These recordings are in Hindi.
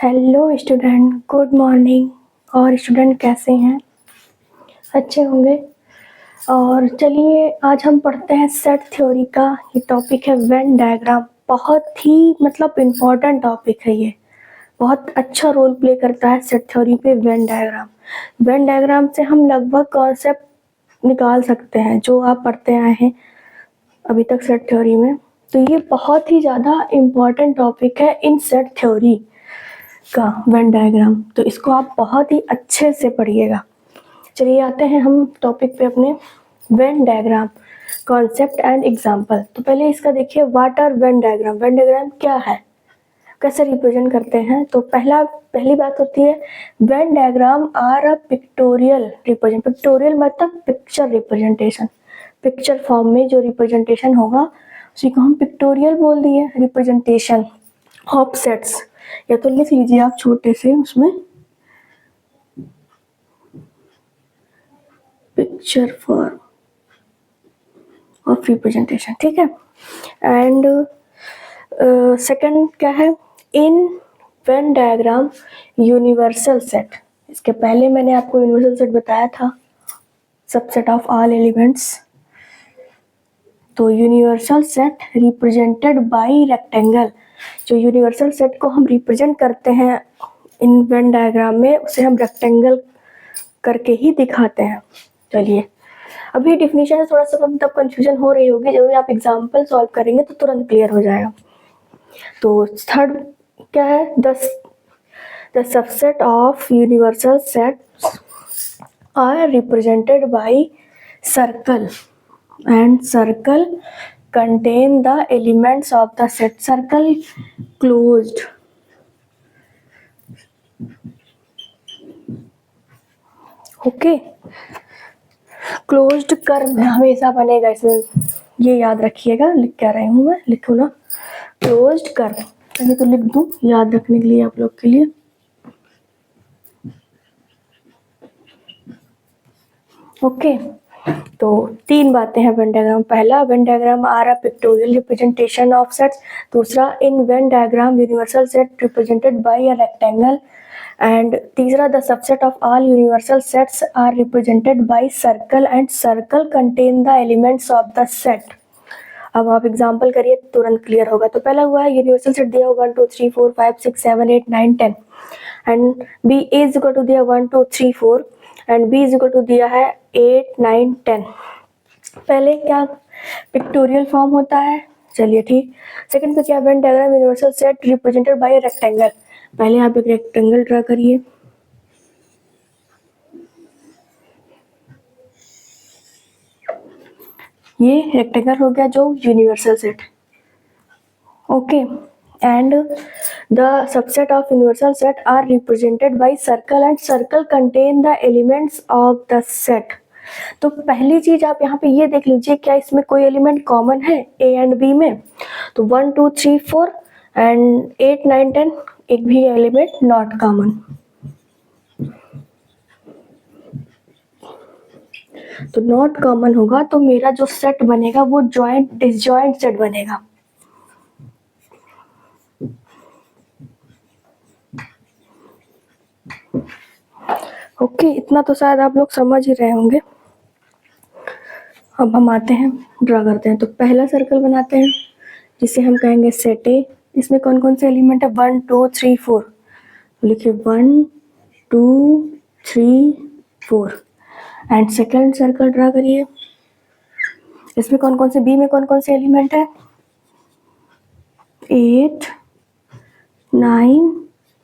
Hello student, good morning. और स्टूडेंट कैसे हैं? अच्छे होंगे। और चलिए आज हम पढ़ते हैं सेट थ्योरी का। ये टॉपिक है वेन डायग्राम। बहुत ही इम्पोर्टेंट टॉपिक है ये। बहुत अच्छा रोल प्ले करता है सेट थ्योरी पे वेन डायग्राम। वेन डायग्राम से हम लगभग कॉन्सेप्ट निकाल सकते हैं जो आप पढ़ते आए हैं अभी तक सेट थ्योरी में। तो ये बहुत ही ज़्यादा इम्पोर्टेंट टॉपिक है इन सेट थ्योरी का वेन डायग्राम। तो इसको आप बहुत ही अच्छे से पढ़िएगा। चलिए आते हैं हम टॉपिक पे अपने। Venn diagram concept and example. तो पहले इसका देखिए, what are Venn diagram. Venn diagram क्या है, कैसे रिप्रेजेंट करते हैं। तो पहली बात होती है Venn diagram are a pictorial represent. Pictorial मतलब पिक्चर रिप्रेजेंटेशन। पिक्चर फॉर्म में जो रिप्रेजेंटेशन होगा उसी को हम पिक्टोरियल बोल दिए, रिप्रेजेंटेशन ऑफ सेट्स। या तो लिख लीजिए आप छोटे से उसमें, पिक्चर फॉर्म ऑफ रिप्रेजेंटेशन, ठीक है। एंड सेकंड क्या है, इन वेन डायग्राम यूनिवर्सल सेट। इसके पहले मैंने आपको यूनिवर्सल सेट बताया था, सबसेट ऑफ ऑल एलिमेंट्स। तो universal set represented bye rectangle. जो यूनिवर्सल सेट को हम रिप्रेजेंट करते हैं इन वेन डायग्राम में, उसे हम रेक्टेंगल करके ही दिखाते हैं। चलिए अभी डिफिनीशन से थोड़ा सा कंफ्यूजन हो रही होगी, जब भी आप एग्जांपल सॉल्व करेंगे तो तुरंत क्लियर हो जाएगा। तो थर्ड क्या है, the subset of universal sets are represented by circle and circle contain the elements of the set. Circle closed, okay. Closed curve हमेशा बनेगा इसमें, ये याद रखिएगा। लिख क्या रही हूँ मैं, लिखो ना, क्लोज्ड कर्व। चलिए तो लिख दूं याद रखने के लिए आप लोग के लिए। ओके तो तीन बातें हैं वेन डायग्राम। पहला, Venn diagram are a pictorial representation of sets. दूसरा, in Venn diagram universal set represented by a rectangle. And तीसरा, the subset of all universal sets are represented by circle and circle contain the elements of the set. अब आप एग्जांपल करिए तुरंत क्लियर होगा। तो पहला हुआ है यूनिवर्सल सेट दिया 1 2 3 4 5 6 7 8 9 10 and B is equal to दिया 1 2 3 4 and B is equal to दिया है 8 9 10। पहले क्या पिक्टोरियल फॉर्म होता है, चलिए ठीक। सेकंड पे क्या, when diagram universal set represented bye rectangle. पहले आप एक रेक्टेंगल ड्रा करिए। ये रेक्टेंगल हो गया जो universal set, okay. And the subset of universal set are represented by circle and circle contain the elements of the set. तो पहली चीज आप यहाँ पे ये देख लीजिए, क्या इसमें कोई एलिमेंट कॉमन है ए एंड बी में। तो 1 2 3 4 एंड 8 9 10 एक भी एलिमेंट नॉट कॉमन। तो नॉट कॉमन होगा तो मेरा जो सेट बनेगा वो जॉइंट डिसजॉइंट सेट बनेगा। ओके इतना तो शायद आप लोग समझ ही रहे होंगे। अब हम आते हैं, ड्रा करते हैं। तो पहला सर्कल बनाते हैं जिसे हम कहेंगे सेट ए। इसमें कौन कौन से एलिमेंट है, 1 2 3 4। लिखिए 1 2 3 4 एंड सेकेंड सर्कल ड्रा करिए। इसमें कौन कौन से, बी में कौन कौन से एलिमेंट है, 8 9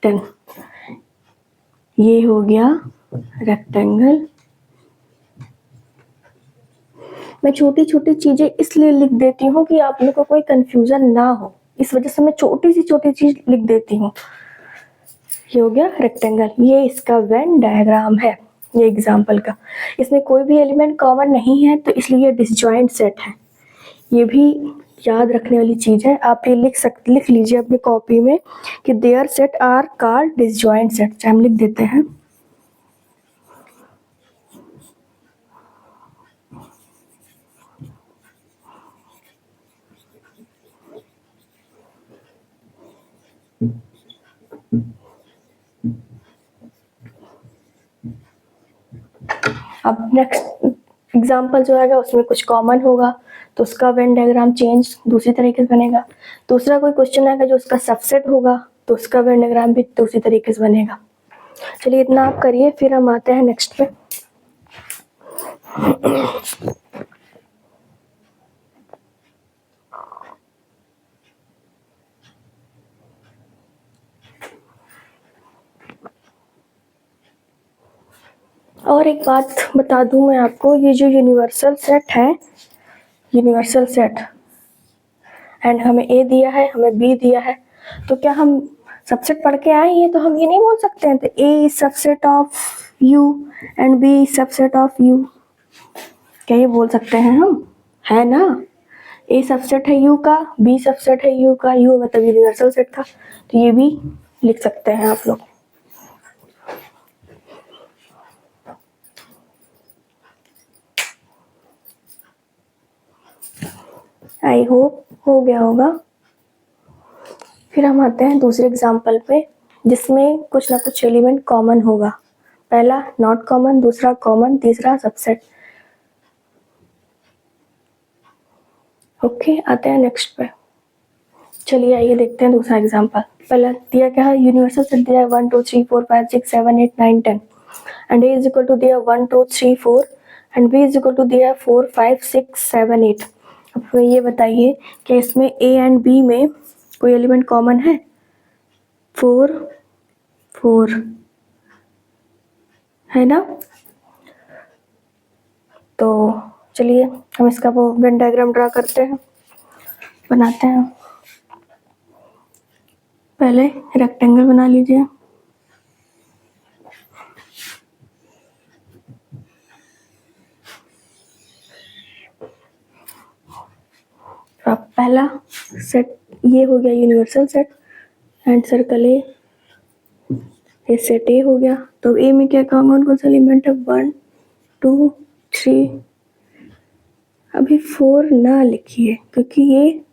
10। ये हो गया रेक्टेंगल। मैं छोटी छोटी चीजें इसलिए लिख देती हूँ कि आप लोग को कोई कंफ्यूजन ना हो, इस वजह से मैं छोटी सी छोटी चीज लिख देती हूँ। ये हो गया रेक्टेंगल, ये इसका वेन डायग्राम है, ये एग्जाम्पल का। इसमें कोई भी एलिमेंट कॉमन नहीं है तो इसलिए डिसजॉइंट सेट है। ये भी याद रखने वाली चीज है, आप ये लिख लीजिए अपनी कॉपी में कि there set are called disjoint set. हम लिख देते हैं अब नेक्स्ट एग्जाम्पल जो आएगा उसमें कुछ कॉमन होगा तो उसका वेन डायग्राम चेंज दूसरी तरीके से बनेगा। दूसरा कोई क्वेश्चन आएगा जो उसका सबसेट होगा तो उसका वेन डायग्राम भी दूसरी तरीके से बनेगा। चलिए इतना आप करिए, फिर हम आते हैं नेक्स्ट पे। और एक बात बता दूं मैं आपको, ये जो यूनिवर्सल सेट है, यूनिवर्सल सेट एंड हमें ए दिया है, हमें बी दिया है, तो क्या हम सबसेट पढ़ के आए हैं? तो हम ये नहीं बोल सकते हैं तो A is subset of U and B is subset of U, क्या ये बोल सकते हैं हम? है ना, ए सबसेट है यू का, बी सबसेट है यू का, यू मतलब यूनिवर्सल सेट था, तो ये भी लिख सकते हैं आप लोग। आई होप हो गया होगा। फिर हम आते हैं दूसरे एग्जाम्पल पे जिसमें कुछ ना कुछ एलिमेंट कॉमन होगा। पहला नॉट कॉमन, दूसरा कॉमन, तीसरा सबसेट। ओके, आते हैं नेक्स्ट पे। चलिए आइए देखते हैं दूसरा एग्जाम्पल। पहला दिया क्या है, यूनिवर्सल सेट दिया है 1 2 3 4 5 6 7 8 9 10 and A is equal to दिया 1 2 3 4 and B is equal to दिया 4 5 6 7 8। अब ये बताइए कि इसमें ए एंड बी में कोई एलिमेंट कॉमन है? 4 4 है ना। तो चलिए हम इसका वो वेन डायग्राम ड्रा करते हैं, बनाते हैं। पहले रेक्टेंगल बना लीजिए। अब पहला सेट ये हो गया universal set and circle A, ये सेट ए हो गया। तो ए में क्या कौन कौन सा एलिमेंट है? 1 2 3, अभी 4 ना लिखिए क्योंकि ये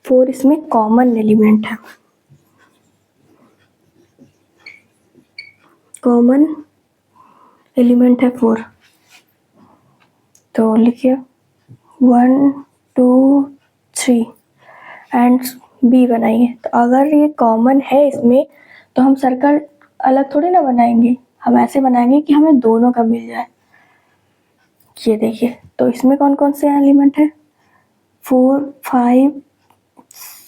4 इसमें कॉमन एलिमेंट है, कॉमन एलिमेंट है 4। तो लिखिए 1 2 3 एंड बी बनाइए। तो अगर ये कॉमन है इसमें तो हम सर्कल अलग थोड़ी ना बनाएंगे, हम ऐसे बनाएंगे कि हमें दोनों का मिल जाए। ये देखिए, तो इसमें कौन कौन से एलिमेंट है? 4 5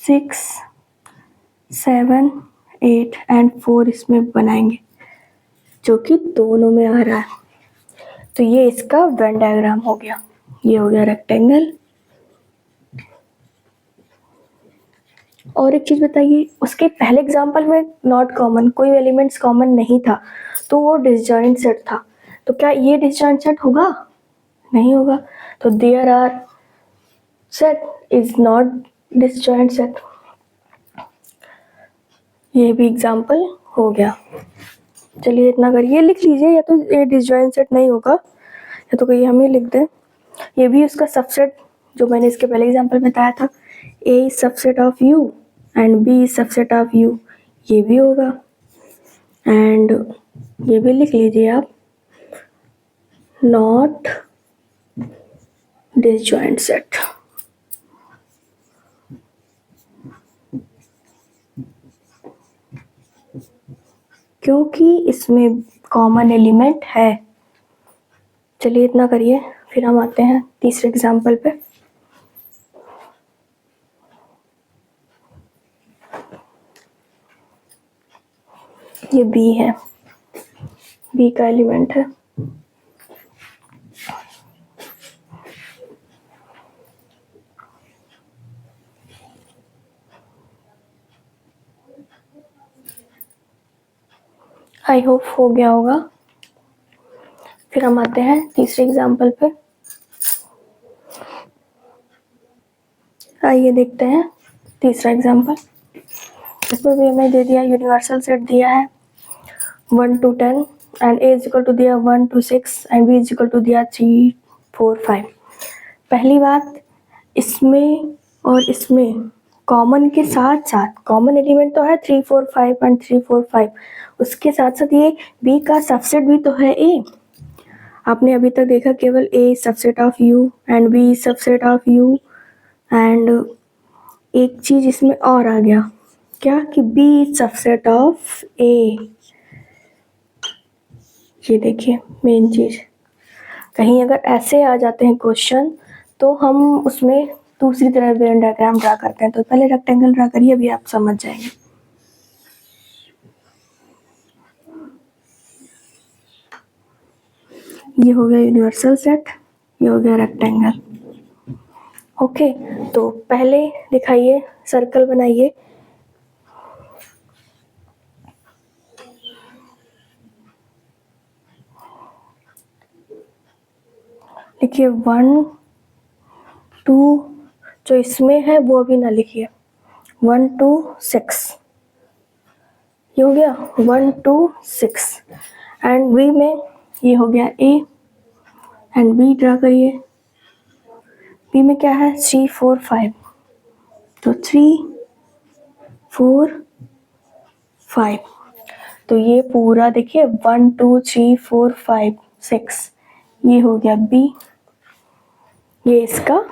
6 7 8 एंड 4 इसमें बनाएंगे जो कि दोनों में आ रहा है। तो ये इसका वेन डायग्राम हो गया। ये हो गया रेक्टेंगल। और एक चीज बताइए, उसके पहले एग्जांपल में नॉट कॉमन, कोई एलिमेंट्स कॉमन नहीं था तो वो डिसजॉइंट सेट था। तो क्या ये डिसजॉइंट सेट होगा? नहीं होगा। तो there are set is not disjoint set. ये भी एग्जांपल हो गया। चलिए इतना करिए, लिख लीजिए, या तो ये डिसजॉइंट सेट नहीं होगा या तो कोई हम ही लिख दें। ये भी उसका सबसेट जो मैंने इसके पहले एग्जांपल में बताया था, A is subset of U and B is subset of U, ये भी होगा। एंड ये भी लिख लीजिए आप, नॉट डिसजॉइंट सेट। क्योंकि इसमें कॉमन एलिमेंट है। चलिए इतना करिए, फिर हम आते हैं तीसरे एग्जांपल पे। ये बी है, बी का एलिमेंट है। आई होप हो गया होगा। फिर हम आते हैं तीसरे एग्जाम्पल पे। आइए देखते हैं तीसरा एग्जाम्पल। इसमें भी हमें दे दिया, यूनिवर्सल सेट दिया है 1 to 10 and A is equal to दिया 1 to 6 and B is equal to दिया 3 4 5। पहली बात, इसमें और इसमें कॉमन के साथ साथ कॉमन एलिमेंट तो है 3 4 5 एंड 3 4 5, उसके साथ साथ ये बी का सबसेट भी तो है ए। आपने अभी तक देखा केवल A subset of U and B subset of U and एक चीज इसमें और आ गया, क्या कि B सबसेट ऑफ A। ये देखिए मेन चीज, कहीं अगर ऐसे आ जाते हैं क्वेश्चन तो हम उसमें दूसरी तरह वेन डायग्राम ड्रा करते हैं। तो पहले रेक्टेंगल ड्रा करिए, अभी आप समझ जाएंगे। ये हो गया यूनिवर्सल सेट, ये हो गया रेक्टेंगल। ओके, तो पहले दिखाइए, सर्कल बनाइए। लिखिए 1 2, जो इसमें है वो अभी ना लिखिए, 1 2 6। ये हो गया 1 2 6 एंड बी में ये हो गया A एंड बी ड्रा करिए। बी में क्या है 3 4 5, तो 3 4 5। तो ये पूरा देखिए 1 2 3 4 5 6, ये हो गया B। ये इसका,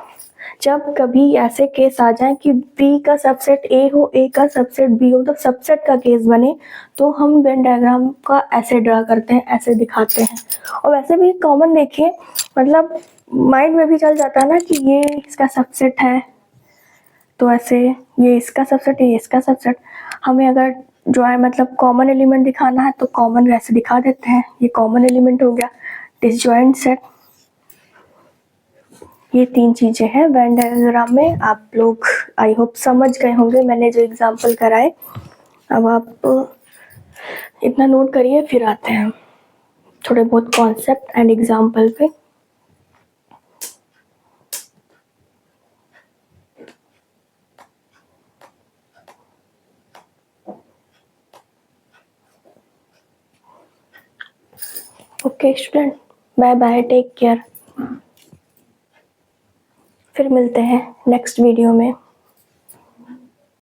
जब कभी ऐसे केस आ जाए कि B का सबसेट A हो, A का सबसेट B हो, तो सबसेट का केस बने तो हम वेन डायग्राम का ऐसे ड्रा करते हैं, ऐसे दिखाते हैं। और वैसे भी कॉमन देखिए, मतलब माइंड में भी चल जाता है ना कि ये इसका सबसेट है, तो ऐसे ये इसका सबसेट, ये इसका सबसेट। हमें अगर जो है मतलब कॉमन एलिमेंट दिखाना है तो कॉमन वैसे दिखा देते हैं, ये कॉमन एलिमेंट हो गया। डिसजॉइंट सेट, ये 3 चीजें हैं वेन डायग्राम में। आप लोग आई होप समझ गए होंगे मैंने जो एग्जांपल कराए। अब आप इतना नोट करिए, फिर आते हैं थोड़े बहुत कॉन्सेप्ट एंड एग्जांपल पे। Okay student, bye bye, take care. फिर मिलते हैं नेक्स्ट वीडियो में।